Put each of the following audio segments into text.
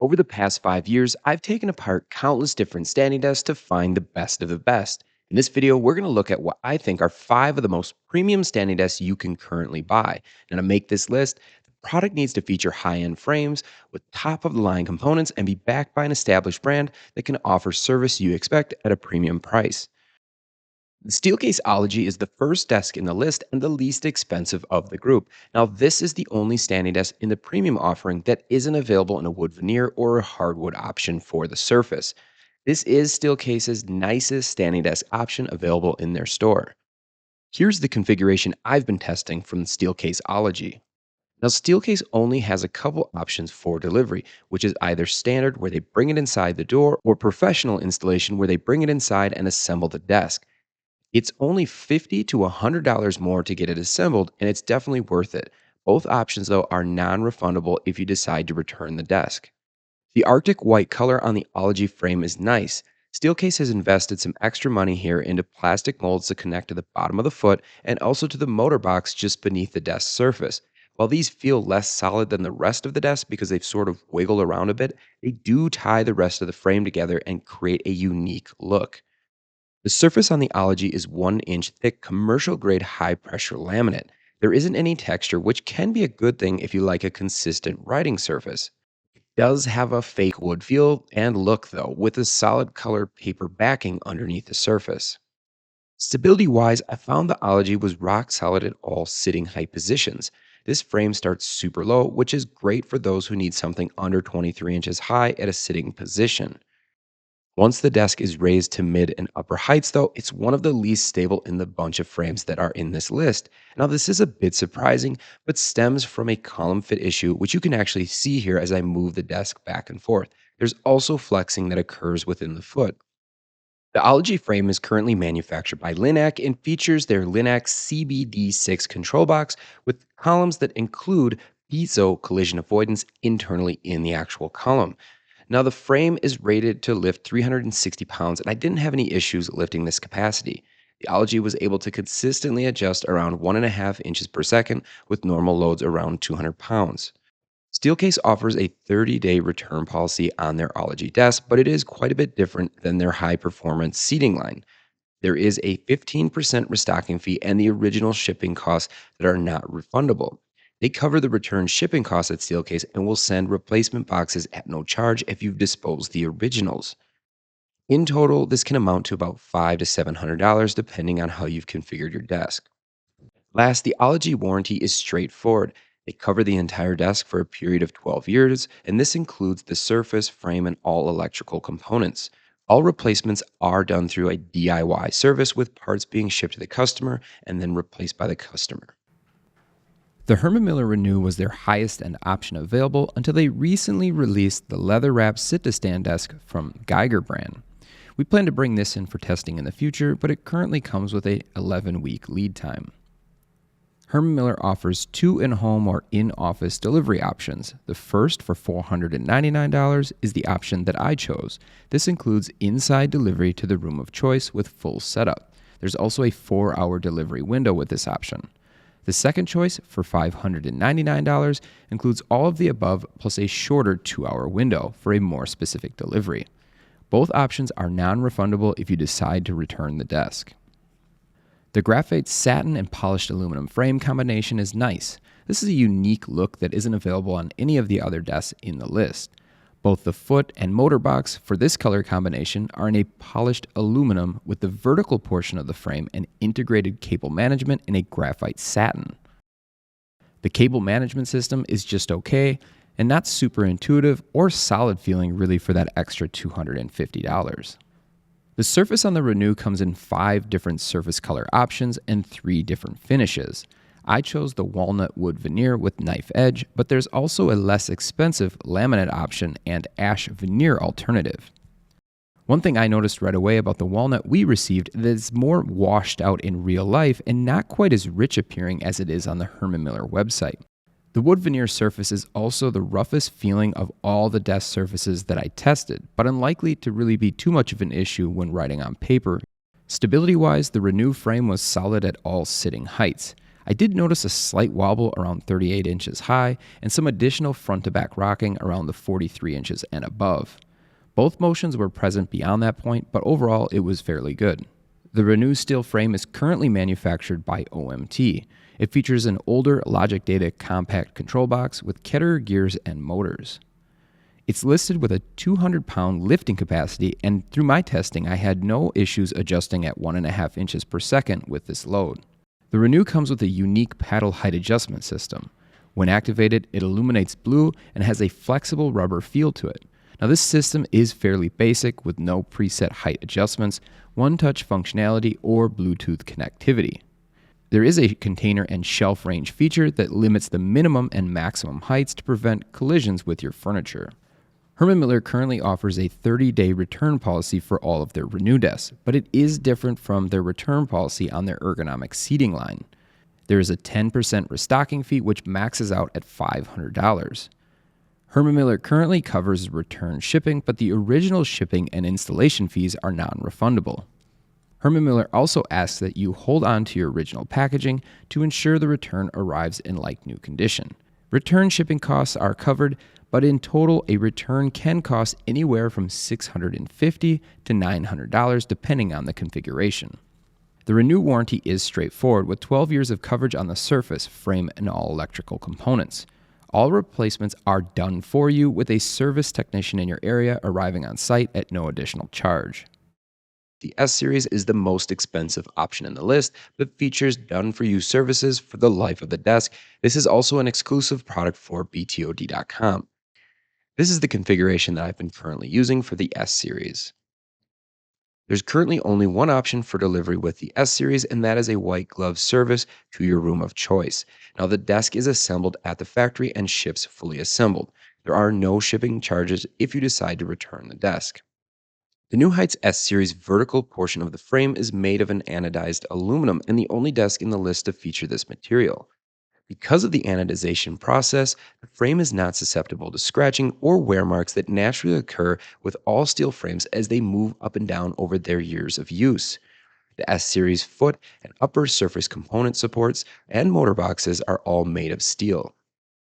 Over the past 5 years, I've taken apart countless different standing desks to find the best of the best. In this video, we're going to look at what I think are 5 of the most premium standing desks you can currently buy. And to make this list, the product needs to feature high end frames with top of the line components and be backed by an established brand that can offer service you expect at a premium price. The Steelcase Ology is the first desk in the list and the least expensive of the group. Now, this is the only standing desk in the premium offering that isn't available in a wood veneer or a hardwood option for the surface. This is Steelcase's nicest standing desk option available in their store. Here's the configuration I've been testing from the Steelcase Ology. Now, Steelcase only has a couple options for delivery, which is either standard, where they bring it inside the door, or professional installation, where they bring it inside and assemble the desk. It's only $50 to $100 more to get it assembled, and it's definitely worth it. Both options, though, are non refundable if you decide to return the desk. The Arctic white color on the Ology frame is nice. Steelcase has invested some extra money here into plastic molds to connect to the bottom of the foot and also to the motor box just beneath the desk surface. While these feel less solid than the rest of the desk because they've sort of wiggled around a bit, they do tie the rest of the frame together and create a unique look. The surface on the Ology is 1-inch thick, commercial grade high pressure laminate. There isn't any texture, which can be a good thing if you like a consistent writing surface. It does have a fake wood feel and look, though, with a solid color paper backing underneath the surface. Stability wise, I found the Ology was rock solid at all sitting height positions. This frame starts super low, which is great for those who need something under 23 inches high at a sitting position. Once the desk is raised to mid and upper heights, though, it's one of the least stable in the bunch of frames that are in this list. Now, this is a bit surprising, but stems from a column fit issue, which you can actually see here as I move the desk back and forth. There's also flexing that occurs within the foot. The Ology frame is currently manufactured by Linac and features their Linac CBD6 control box with columns that include piezo collision avoidance internally in the actual column. Now, the frame is rated to lift 360 pounds, and I didn't have any issues lifting this capacity. The Ology was able to consistently adjust around 1.5 inches per second with normal loads around 200 pounds. Steelcase offers a 30-day return policy on their Ology desk, but it is quite a bit different than their high performance seating line. There is a 15% restocking fee and the original shipping costs that are not refundable. They cover the return shipping costs at Steelcase and will send replacement boxes at no charge if you've disposed the originals. In total, this can amount to about $500 to $700 depending on how you've configured your desk. Last, the Ology warranty is straightforward. They cover the entire desk for a period of 12 years, and this includes the surface, frame, and all electrical components. All replacements are done through a DIY service, with parts being shipped to the customer and then replaced by the customer. The Herman Miller Renew was their highest end option available until they recently released the leather-wrapped sit-to-stand desk from Geiger brand. We plan to bring this in for testing in the future, but it currently comes with a 11-week lead time. Herman Miller offers 2 in-home or in-office delivery options. The first, for $499, is the option that I chose. This includes inside delivery to the room of choice with full setup. There's also a 4-hour delivery window with this option. The second choice, for $599, includes all of the above plus a shorter 2-hour window for a more specific delivery. Both options are non-refundable if you decide to return the desk. The graphite satin and polished aluminum frame combination is nice. This is a unique look that isn't available on any of the other desks in the list. Both the foot and motor box for this color combination are in a polished aluminum with the vertical portion of the frame and integrated cable management in a graphite satin. The cable management system is just okay and not super intuitive or solid feeling really for that extra $250. The surface on the Renew comes in 5 different surface color options and 3 different finishes. I chose the walnut wood veneer with knife edge, but there's also a less expensive laminate option and ash veneer alternative. One thing I noticed right away about the walnut we received is that it's more washed out in real life and not quite as rich appearing as it is on the Herman Miller website. The wood veneer surface is also the roughest feeling of all the desk surfaces that I tested, but unlikely to really be too much of an issue when writing on paper. Stability-wise, the Renew frame was solid at all sitting heights. I did notice a slight wobble around 38 inches high and some additional front to back rocking around the 43 inches and above. Both motions were present beyond that point, but overall it was fairly good. The Renew steel frame is currently manufactured by OMT. It features an older Logic Data compact control box with Ketterer gears and motors. It's listed with a 200-pound lifting capacity, and through my testing, I had no issues adjusting at 1.5 inches per second with this load. The Renew comes with a unique paddle height adjustment system. When activated, it illuminates blue and has a flexible rubber feel to it. Now, this system is fairly basic with no preset height adjustments, one-touch functionality, or Bluetooth connectivity. There is a container and shelf range feature that limits the minimum and maximum heights to prevent collisions with your furniture. Herman Miller currently offers a 30-day return policy for all of their Renew desks, but it is different from their return policy on their ergonomic seating line. There is a 10% restocking fee, which maxes out at $500. Herman Miller currently covers return shipping, but the original shipping and installation fees are non-refundable. Herman Miller also asks that you hold on to your original packaging to ensure the return arrives in like-new condition. Return shipping costs are covered, but in total, a return can cost anywhere from $650 to $900 depending on the configuration. The Renew warranty is straightforward with 12 years of coverage on the surface, frame, and all electrical components. All replacements are done for you with a service technician in your area arriving on site at no additional charge. The S Series is the most expensive option in the list, but features done-for-you services for the life of the desk. This is also an exclusive product for BTOD.com. This is the configuration that I've been currently using for the S Series. There's currently only one option for delivery with the S Series, and that is a white glove service to your room of choice. Now, the desk is assembled at the factory and ships fully assembled. There are no shipping charges if you decide to return the desk. The NewHeights S Series vertical portion of the frame is made of an anodized aluminum and the only desk in the list to feature this material. Because of the anodization process, the frame is not susceptible to scratching or wear marks that naturally occur with all steel frames as they move up and down over their years of use. The S Series foot and upper surface component supports and motor boxes are all made of steel.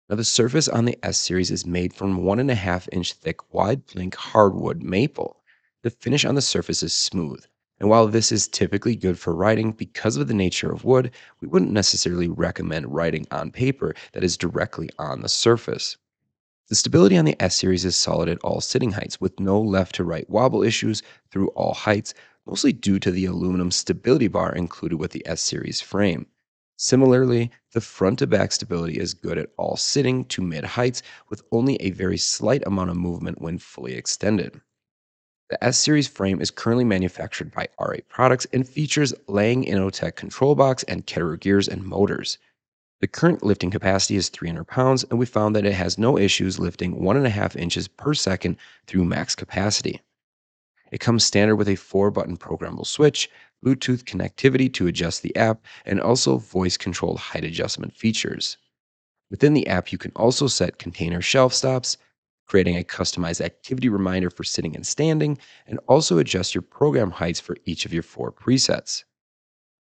Now, the surface on the S Series is made from 1.5-inch thick wide plank hardwood maple. The finish on the surface is smooth, and while this is typically good for writing, because of the nature of wood, we wouldn't necessarily recommend writing on paper that is directly on the surface. The stability on the S Series is solid at all sitting heights, with no left to right wobble issues through all heights, mostly due to the aluminum stability bar included with the S Series frame. Similarly, the front to back stability is good at all sitting to mid heights, with only a very slight amount of movement when fully extended. The S Series frame is currently manufactured by RA Products and features Lang Innotek control box and Ketterer gears and motors. The current lifting capacity is 300 pounds, and we found that it has no issues lifting 1.5 inches per second through max capacity. It comes standard with a 4-button programmable switch, Bluetooth connectivity to adjust the app, and also voice-controlled height adjustment features. Within the app, you can also set container shelf stops, creating a customized activity reminder for sitting and standing, and also adjust your program heights for each of your 4 presets.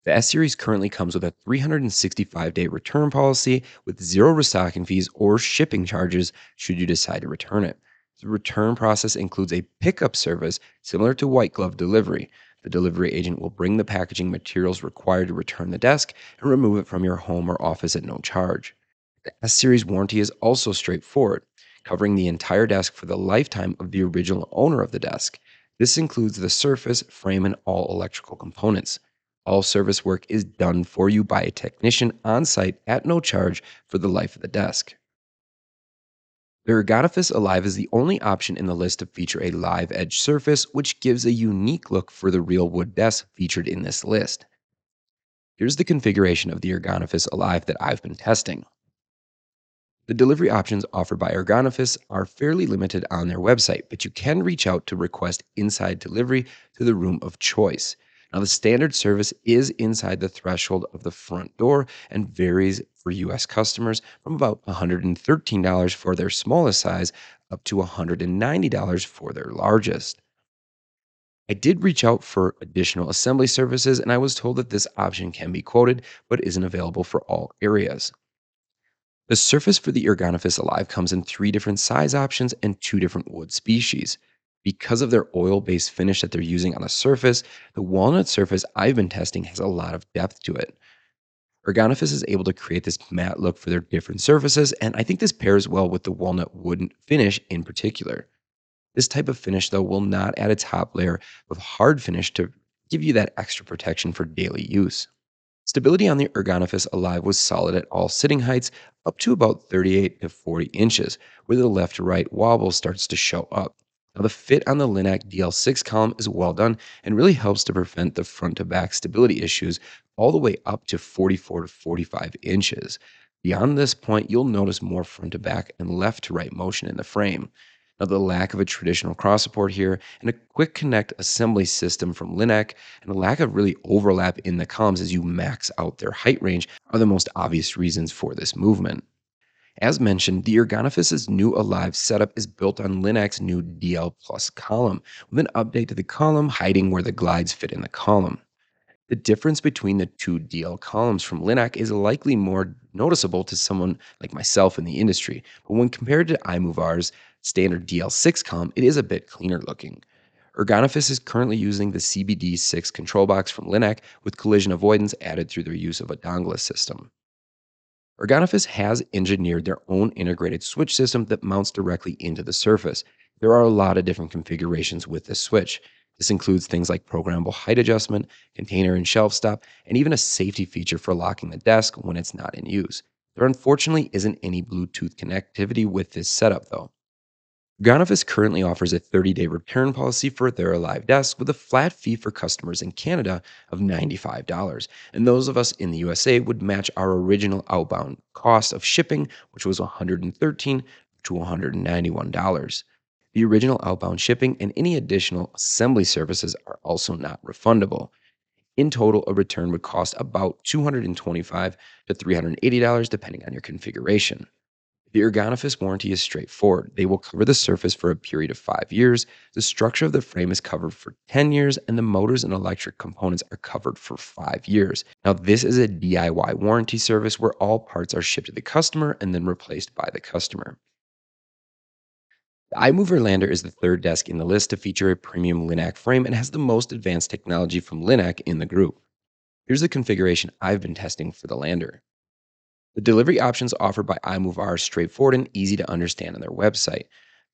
The S Series currently comes with a 365-day return policy with 0 restocking fees or shipping charges should you decide to return it. The return process includes a pickup service similar to white glove delivery. The delivery agent will bring the packaging materials required to return the desk and remove it from your home or office at no charge. The S Series warranty is also straightforward, covering the entire desk for the lifetime of the original owner of the desk. This includes the surface, frame, and all electrical components. All service work is done for you by a technician on site at no charge for the life of the desk. The Ergonofis Alive is the only option in the list to feature a live edge surface, which gives a unique look for the real wood desk featured in this list. Here's the configuration of the Ergonofis Alive that I've been testing. The delivery options offered by Ergonofis are fairly limited on their website, but you can reach out to request inside delivery to the room of choice. Now, the standard service is inside the threshold of the front door and varies for US customers from about $113 for their smallest size up to $190 for their largest. I did reach out for additional assembly services, and I was told that this option can be quoted but isn't available for all areas. The surface for the Ergonofis Alive comes in three different size options and two different wood species. Because of their oil based finish that they're using on the surface, the walnut surface I've been testing has a lot of depth to it. Ergonofis is able to create this matte look for their different surfaces, and I think this pairs well with the walnut wooden finish in particular. This type of finish, though, will not add a top layer of hard finish to give you that extra protection for daily use. Stability on the Ergonophis Alive was solid at all sitting heights up to about 38 to 40 inches, where the left to right wobble starts to show up. Now, the fit on the Linac DL6 column is well done and really helps to prevent the front to back stability issues all the way up to 44 to 45 inches. Beyond this point, you'll notice more front to back and left to right motion in the frame. Now, the lack of a traditional cross support here and a quick connect assembly system from Linac and a lack of really overlap in the columns as you max out their height range are the most obvious reasons for this movement. As mentioned, the Ergonofis' new Alive setup is built on Linac's new DL Plus column, with an update to the column hiding where the glides fit in the column. The difference between the two DL columns from Linac is likely more noticeable to someone like myself in the industry, but when compared to iMovR's standard DL6 column, it is a bit cleaner looking. Ergonofis is currently using the CBD6 control box from Linac with collision avoidance added through their use of a dongle system. Ergonofis has engineered their own integrated switch system that mounts directly into the surface. There are a lot of different configurations with this switch. This includes things like programmable height adjustment, container and shelf stop, and even a safety feature for locking the desk when it's not in use. There unfortunately isn't any Bluetooth connectivity with this setup though. Granofis currently offers a 30-day return policy for their Alive desk with a flat fee for customers in Canada of $95. And those of us in the USA would match our original outbound cost of shipping, which was $113 to $191. The original outbound shipping and any additional assembly services are also not refundable. In total, a return would cost about $225 to $380 depending on your configuration. The Ergonomist warranty is straightforward. They will cover the surface for a period of 5 years. The structure of the frame is covered for 10 years, and the motors and electric components are covered for 5 years. Now, this is a DIY warranty service where all parts are shipped to the customer and then replaced by the customer. The iMovR Lander is the third desk in the list to feature a premium Linac frame and has the most advanced technology from Linac in the group. Here's the configuration I've been testing for the Lander. The delivery options offered by iMovR are straightforward and easy to understand on their website.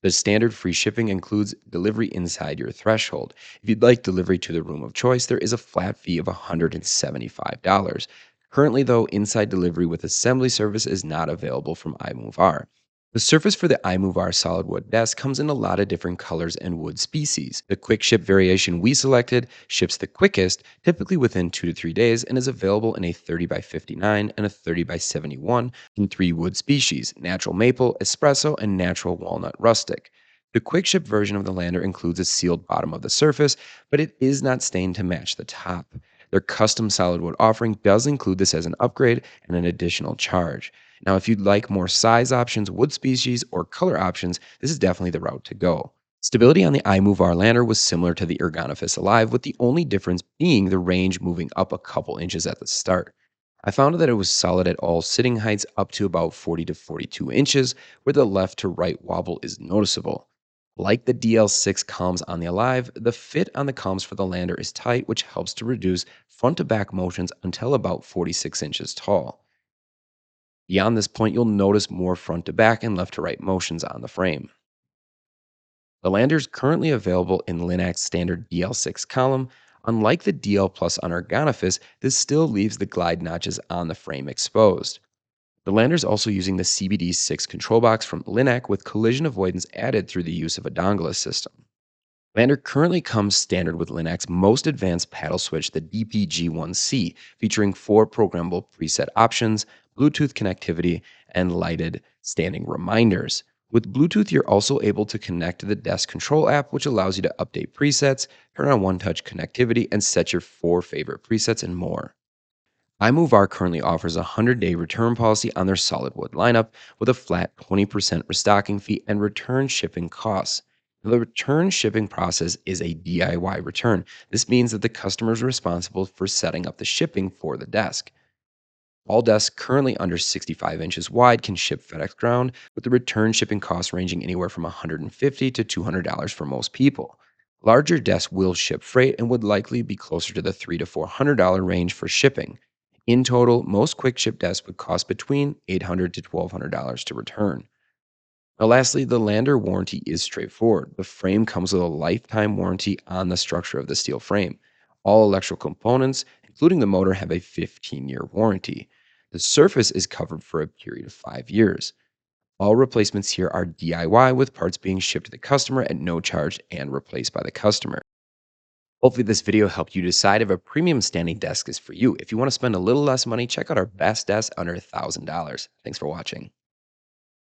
The standard free shipping includes delivery inside your threshold. If you'd like delivery to the room of choice, there is a flat fee of $175. Currently, though, inside delivery with assembly service is not available from iMovR. The surface for the iMovR solid wood desk comes in a lot of different colors and wood species. The quick ship variation we selected ships the quickest, typically within 2 to 3 days, and is available in a 30 by 59 and a 30 by 71 in three wood species: natural maple, espresso, and natural walnut rustic. The quick ship version of the Lander includes a sealed bottom of the surface, but it is not stained to match the top. Their custom solid wood offering does include this as an upgrade and an additional charge. Now, if you'd like more size options, wood species, or color options, this is definitely the route to go. Stability on the iMovR Lander was similar to the Ergonofis Alive, with the only difference being the range moving up a couple inches at the start. I found that it was solid at all sitting heights up to about 40 to 42 inches, where the left to right wobble is noticeable. Like the DL6 columns on the Alive, the fit on the columns for the Lander is tight, which helps to reduce front to back motions until about 46 inches tall. Beyond this point, you'll notice more front to back and left to right motions on the frame. The lander is currently available in Linac's standard DL6 column. Unlike the DL Plus on Ergonomist, this still leaves the glide notches on the frame exposed. The lander is also using the CBD6 control box from Linac with collision avoidance added through the use of a dongle system. Lander currently comes standard with Linac's most advanced paddle switch, the DPG1C, featuring four programmable preset options, Bluetooth connectivity, and lighted standing reminders. With Bluetooth, you're also able to connect to the desk control app, which allows you to update presets, turn on one-touch connectivity, and set your four favorite presets and more. iMovR currently offers a 100-day return policy on their solid wood lineup with a flat 20% restocking fee and return shipping costs. The return shipping process is a DIY return. This means that the customer is responsible for setting up the shipping for the desk. All desks currently under 65 inches wide can ship FedEx Ground, with the return shipping costs ranging anywhere from $150 to $200 for most people. Larger desks will ship freight and would likely be closer to the $300 to $400 range for shipping. In total, most quick ship desks would cost between $800 to $1,200 to return. Now, lastly, the lander warranty is straightforward. The frame comes with a lifetime warranty on the structure of the steel frame. All electrical components, including the motor, have a 15-year warranty. The surface is covered for a period of 5 years. All replacements here are DIY, with parts being shipped to the customer at no charge and replaced by the customer. Hopefully, this video helped you decide if a premium standing desk is for you. If you want to spend a little less money, check out our best desk under $1,000. Thanks for watching.